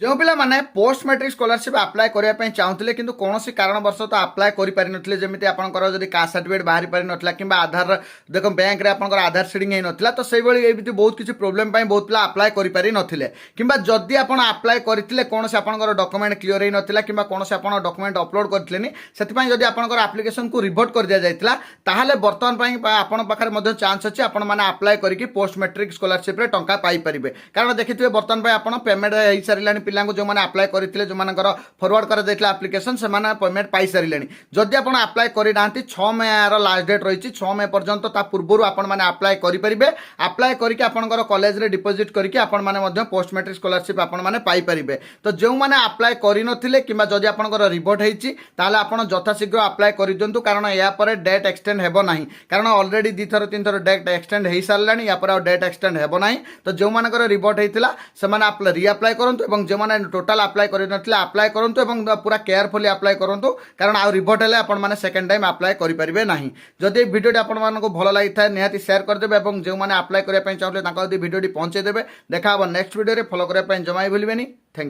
जो पिला माने पोस्ट मैट्रिक स्कॉलरशिप अप्लाई करने पे चाहूले किंतु कौन कारणवश अप्लाई करें जमी आपंकर जब कास्ट सर्टिफिकेट बाहरी पारि ना कि आधार देख बैंक में आधार सीडिंग हो नाला तो से बहुत किसी प्रोब्लेम बहुत पिला अप्लाई करें ना कि जदि आप अप्लाई करते कौन से डॉक्यूमेंट क्लियर हो नाला कि कौन से डॉक्यूमेंट अपलोड करते से जदि आप एप्लिकेशन को रिभोट कर दि जाता ताहले बर्तमान आपण पाखे चांस अच्छी आपण मैंने अप्लाई करके पोस्ट मैट्रिक स्कॉलरशिप रे टंका पाई परिबे कारण देखिए बर्तमान आप पेमेंट हो सारे पिला जो मैंने अप्लाई करते जो मान फरवर्ड कर एप्लिकेशन से पेमेंट पाई सारे जदि आप अप्लाई करना 6 मे लास्ट डेट रही 6 मे पर्यंत पूर्व आपण मैंने अप्लाई करेंगे अप्लाई करके आपंकर कॉलेज रे डिपोजिट करके आपण मैंने पोस्ट मैट्रिक स्कॉलरशिप आपण मैंने पाई परिबे तो जो मैंने अप्लाई करें कि जदि आपंकर रिभोट होती आप यथाशीघ्र अप्लाई कर दिंतु कारण यापर डेट एक्सटेंड हेबो नहीं कारण ऑलरेडी 2 थर 3 थर डेट एक्सटेंड हो सारे या डेट एक्सटेंड हेबो नहीं तो जो मानकर रिभोट होता से रिअप्लाई करूँ जो मैंने टोटाल अप्लाई अप्लाई करूँ पूरा केयरफुली अप्लाई करूँ कारण आउ रिभोट हेले आपण माने सेकंड टाइम अप्लाई करें ना जदि वीडियो आपण मानक भल लगी था निहाती शेयर करदेवे और जो मैंने अप्लाई करने चाहिए भिडियो पहुंचे देवे देखा नेक्स्ट वीडियो फॉलो करने जमा भूलें थैंक यू।